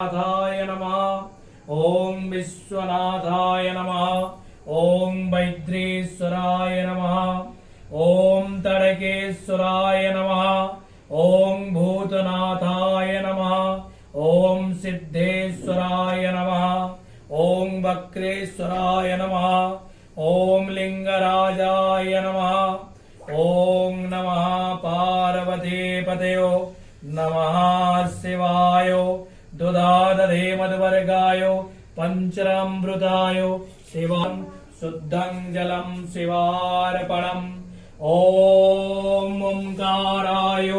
नाथाय नमः। ओम विश्वनाथाय नमः। ओम वैद्रेश्वराय नमः। ओम तड़केश्वराय नमः। ओम भूतनाथाय नमः। ओम सिद्धेश्वराय नमः। ओम वक्रेश्वराय नमः। ओम लिंगराजाय नमः। ओम नमः पार्वती पतयो नमः शिवाय दुदादधे मधुवर्गाय पंचामृताय शिवं शुद्धं जलं शिवार्पणम्। ओम ओंकाराय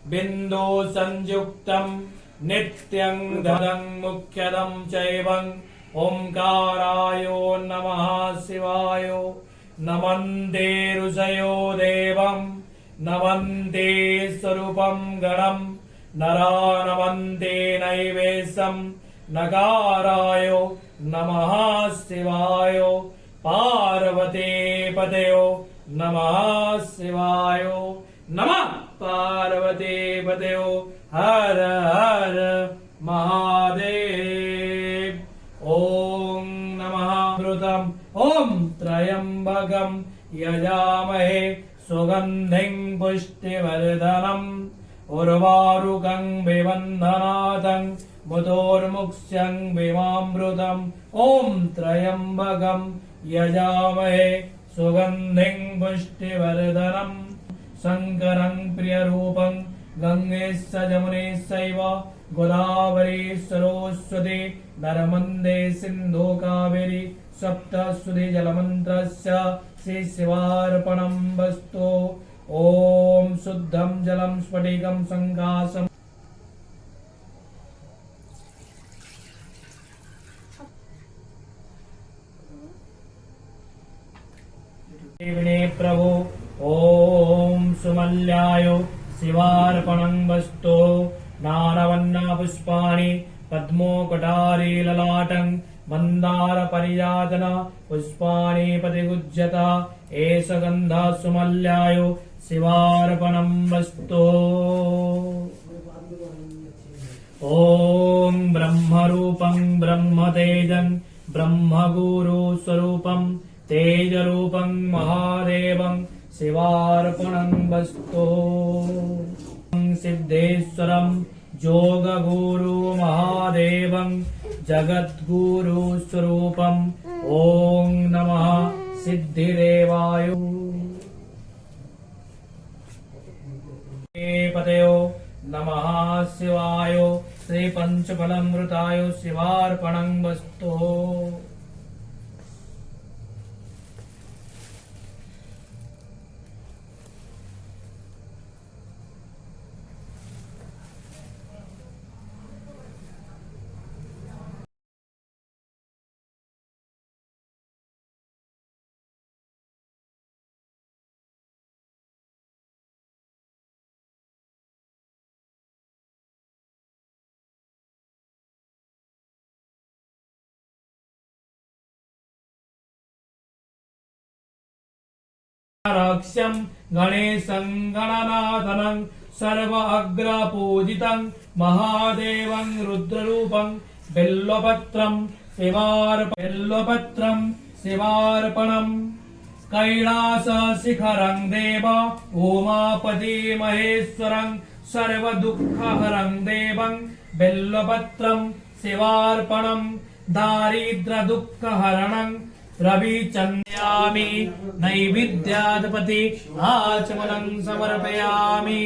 बिंदु संयुक्तं नित्यं धदं मुख्यदं चैवं ओंकाराय नमः शिवाय। नमन्ते ऋषयो देवं नमन्ते स्वरूपं गणं नरा नमन्ते नैवेशं नकाराय नमः शिवाय। पार्वती पतयो नमः शिवाय। नमः पार्वती पतयो हर हर महादेव। ओम नमः अमृतम् ओम त्र्यंबकं यजामहे सुगंधिं पुष्टिवर्धनम् उर्वारुकं विवन्दनादं मुदोर्मुक्ष्यं विमामृतम्। ओम त्र्यंबकं यजामहे सुगंधिं पुष्टिवर्धनम् शंकरं प्रियरूपं गंगेश्च जमुनेश्चैव गोदावरी सरस्वती नर्मदे सिन्धु कावेरी सप्तश्रुति जलमन्त्रस्य श्री शिवार्पणं वस्तु। ओम शुद्धं जलं स्फटिकं संकाशम् प्रभु। ओम सुमल्याय शिवार्पणं वस्तु। नानवन्ना पुष्पाणि पद्मोकटारी ललाटं मंदार परिजातन पुष्पाणि प्रतिगुज्यत एष गन्धा सुमल्याय शिवार्पणं वस्तु। ओम ब्रह्मरूपं ब्रह्मतेजं ब्रह्मगुरुस्वरूपं तेजरूपं महादेवं शिवार्पणं वस्तु। सिद्धेश्वरं योगगुरु महादेवं जगद्गुरुस्वरूपं ओं नमः सिद्धिदेवाय। पतयो नमः शिवाय श्री पंचफलामृताय शिवार्पणं वस्तु। रक्ष्यं गणेशं गणनाथनं सर्व अग्रपूजितं महादेवं रुद्ररूपं बिल्वपत्रं शिवार्पणं। कैलासशिखरं देव उमापति महेश्वरं सर्वदुःखहरं देवं बिल्वपत्रं शिवार्पणं। दारिद्र्यदुःखहरणं रविचन्द्यामि नैवेद्याधिपति आचमनं समर्पयामि।